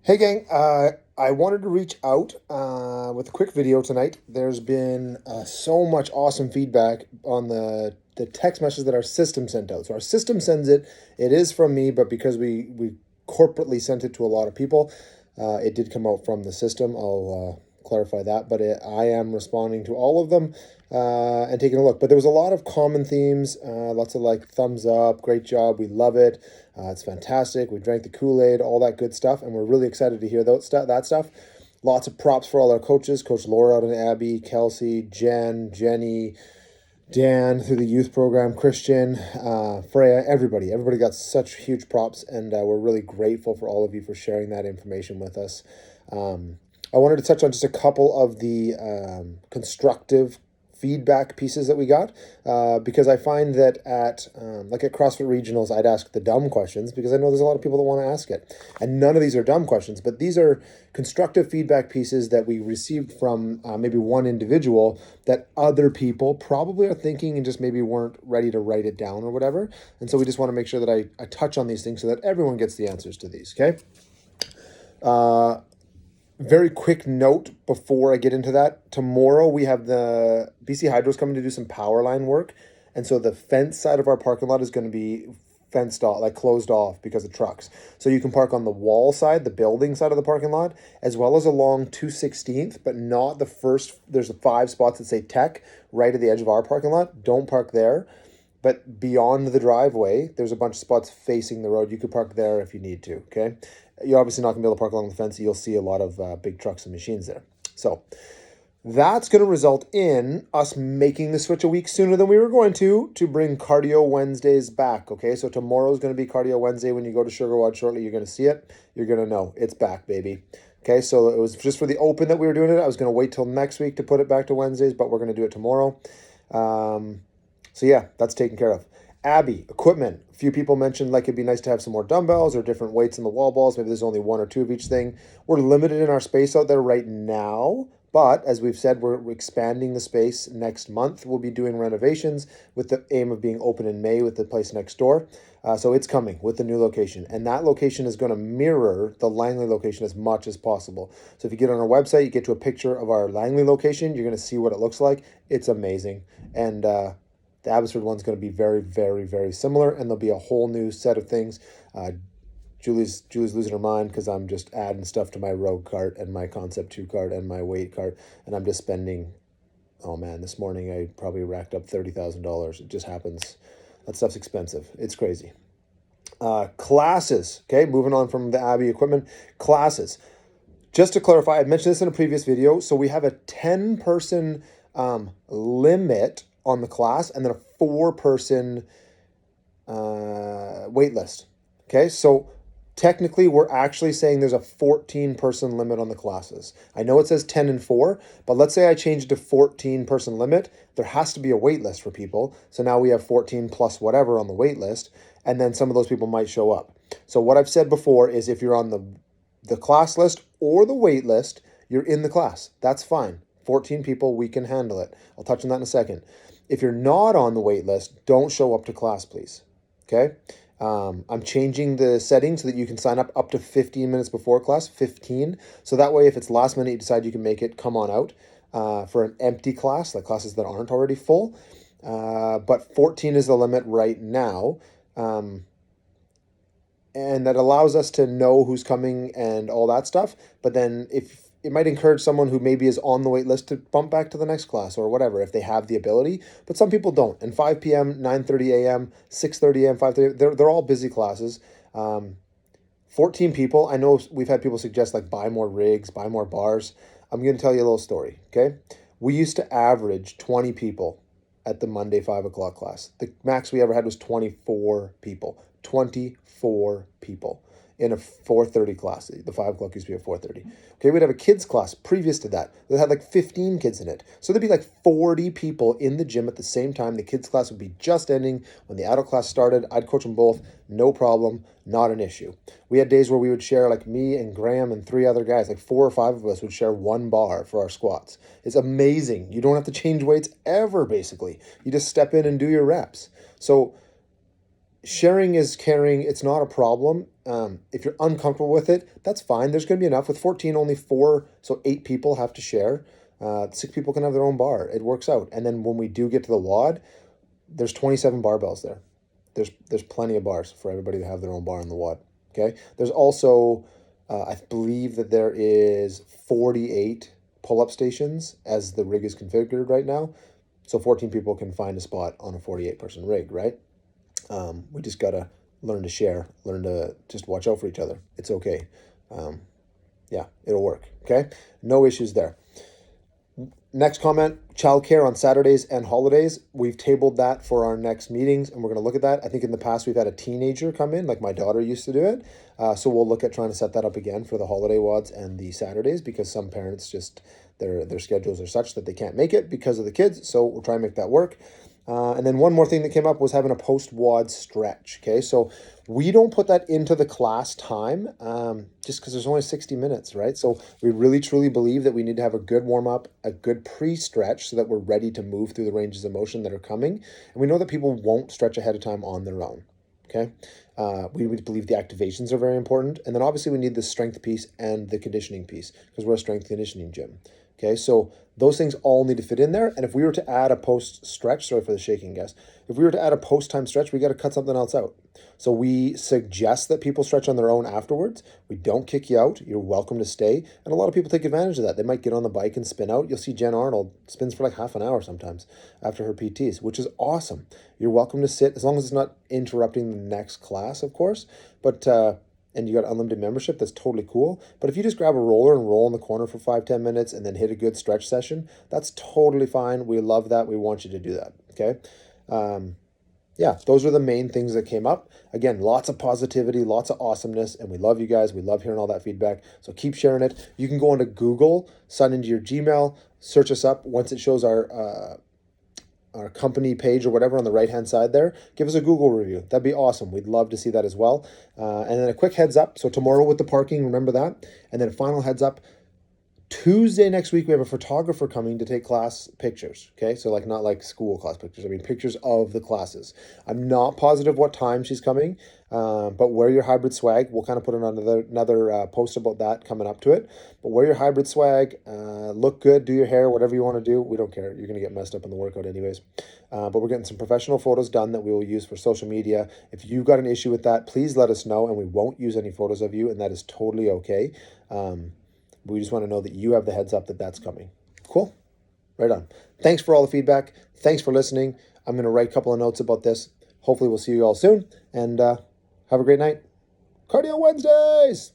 Hey gang, I wanted to reach out with a quick video tonight. There's been so much awesome feedback on the text message that our system sent out. So our system sends it. It is from me, but because we corporately sent it to a lot of people, it did come out from the system. I'll clarify that, but I am responding to all of them and taking a look. But there was a lot of common themes, lots of like thumbs up, great job, we love it. It's fantastic. We drank the Kool-Aid, all that good stuff, and we're really excited to hear that stuff. Lots of props for all our coaches, Coach Laura out and Abby, Kelsey, Jen, Jenny, Dan through the youth program, Christian, Freya, everybody. Everybody got such huge props, and we're really grateful for all of you for sharing that information with us. I wanted to touch on just a couple of the constructive feedback pieces that we got because I find that at like at CrossFit Regionals, I'd ask the dumb questions because I know there's a lot of people that want to ask it, and none of these are dumb questions, but these are constructive feedback pieces that we received from maybe one individual that other people probably are thinking and just maybe weren't ready to write it down or whatever. And so we just want to make sure that I touch on these things so that everyone gets the answers to these. Okay. Very quick note before I get into that. Tomorrow we have the BC Hydro's coming to do some power line work. And so the fence side of our parking lot is going to be fenced off, like closed off because of trucks. So you can park on the wall side, the building side of the parking lot, as well as along 216th, but not the first. There's 5 spots that say tech right at the edge of our parking lot. Don't park there. But beyond the driveway, there's a bunch of spots facing the road. You could park there if you need to, okay? You're obviously not going to be able to park along the fence. You'll see a lot of big trucks and machines there. So that's going to result in us making the switch a week sooner than we were going to bring Cardio Wednesdays back, okay? So tomorrow's going to be Cardio Wednesday. When you go to Sugarwater shortly, you're going to see it. You're going to know it's back, baby. Okay, so it was just for the open that we were doing it. I was going to wait till next week to put it back to Wednesdays, but we're going to do it tomorrow. So yeah, that's taken care of. Abby, equipment. A few people mentioned like it'd be nice to have some more dumbbells or different weights in the wall balls. Maybe there's only 1 or 2 of each thing. We're limited in our space out there right now, but as we've said, we're expanding the space next month. We'll be doing renovations with the aim of being open in May with the place next door. So it's coming with the new location. And that location is going to mirror the Langley location as much as possible. So if you get on our website, you get to a picture of our Langley location, you're going to see what it looks like. It's amazing. And the Abbotsford one's going to be very, very, very similar, and there'll be a whole new set of things. Julie's losing her mind because I'm just adding stuff to my Rogue cart and my Concept 2 cart and my weight cart, and I'm just spending, oh man, this morning I probably racked up $30,000. It just happens. That stuff's expensive. It's crazy. Classes, okay, moving on from the Abbey equipment. Classes. Just to clarify, I mentioned this in a previous video, so we have a 10-person limit on the class and then a 4-person wait list. Okay, so technically we're actually saying there's a 14-person limit on the classes. I know it says 10 and 4, but let's say I change it to 14-person limit. There has to be a wait list for people. So now we have 14 plus whatever on the wait list, and then some of those people might show up. So what I've said before is if you're on the class list or the wait list, you're in the class. That's fine. 14 people, we can handle it. I'll touch on that in a second. If you're not on the wait list, don't show up to class, please. Okay? I'm changing the settings so that you can sign up to 15 minutes before class, 15. So that way, if it's last minute, you decide you can make it, come on out for an empty class, like classes that aren't already full. But 14 is the limit right now. And that allows us to know who's coming and all that stuff. But then if it might encourage someone who maybe is on the wait list to bump back to the next class or whatever if they have the ability, but some people don't. And 5 p.m., 9:30 a.m., 6:30 a.m., 5:30, they're all busy classes. 14 people. I know we've had people suggest like buy more rigs, buy more bars. I'm going to tell you a little story, okay? We used to average 20 people at the Monday 5 o'clock class. The max we ever had was 24 people. 24 people in a 4:30 class. The 5 o'clock used to be at 4:30. Okay, we'd have a kids class previous to that that had like 15 kids in it. So there'd be like 40 people in the gym at the same time. The kids class would be just ending when the adult class started. I'd coach them both, no problem, not an issue. We had days where we would share, like me and Graham and 3 other guys, like 4 or 5 of us would share 1 bar for our squats. It's amazing. You don't have to change weights ever, basically. You just step in and do your reps. So sharing is caring. It's not a problem. If you're uncomfortable with it, that's fine. There's going to be enough. With 14, only 4, so 8 people have to share. 6 people can have their own bar. It works out. And then when we do get to the WOD, there's 27 barbells there. There's plenty of bars for everybody to have their own bar in the WOD. Okay. There's also, I believe that there is 48 pull-up stations as the rig is configured right now. So 14 people can find a spot on a 48-person rig, right? We just got to learn to share, learn to just watch out for each other. It's okay. Yeah, it'll work. Okay. No issues there. Next comment, childcare on Saturdays and holidays. We've tabled that for our next meetings, and we're going to look at that. I think in the past we've had a teenager come in, like my daughter used to do it. So we'll look at trying to set that up again for the holiday WODs and the Saturdays, because some parents just, their schedules are such that they can't make it because of the kids. So we'll try and make that work. And then one more thing that came up was having a post-WOD stretch. Okay, so we don't put that into the class time just because there's only 60 minutes, right? So we really truly believe that we need to have a good warm-up, a good pre-stretch so that we're ready to move through the ranges of motion that are coming. And we know that people won't stretch ahead of time on their own. Okay, we believe the activations are very important. And then obviously we need the strength piece and the conditioning piece because we're a strength conditioning gym. Okay, so those things all need to fit in there. And if we were to add a post stretch, sorry for the shaking, guys. If we were to add a post time stretch, we got to cut something else out. So we suggest that people stretch on their own afterwards. We don't kick you out. You're welcome to stay. And a lot of people take advantage of that. They might get on the bike and spin out. You'll see Jen Arnold spins for like half an hour sometimes after her PTs, which is awesome. You're welcome to sit as long as it's not interrupting the next class, of course. But, and you got unlimited membership, that's totally cool. But if you just grab a roller and roll in the corner for 5-10 minutes and then hit a good stretch session, that's totally fine. We love that. We want you to do that. Okay. Yeah, those are the main things that came up. Again, lots of positivity, lots of awesomeness, and we love you guys. We love hearing all that feedback. So keep sharing it. You can go onto Google, sign into your Gmail, search us up. Once it shows our company page or whatever on the right-hand side there, give us a Google review. That'd be awesome. We'd love to see that as well. And then a quick heads up. So tomorrow with the parking, remember that. And then a final heads up. Tuesday next week, we have a photographer coming to take class pictures. Okay, so like not like school class pictures. I mean pictures of the classes. I'm not positive what time she's coming, but wear your hybrid swag. We'll kind of put another post about that coming up to it. But wear your hybrid swag, look good, do your hair, whatever you want to do. We don't care. You're gonna get messed up in the workout anyways. But we're getting some professional photos done that we will use for social media. If you've got an issue with that, please let us know, and we won't use any photos of you, and that is totally okay. We just want to know that you have the heads up that that's coming. Cool. Right on. Thanks for all the feedback. Thanks for listening. I'm going to write a couple of notes about this. Hopefully we'll see you all soon, and have a great night. Cardio Wednesdays!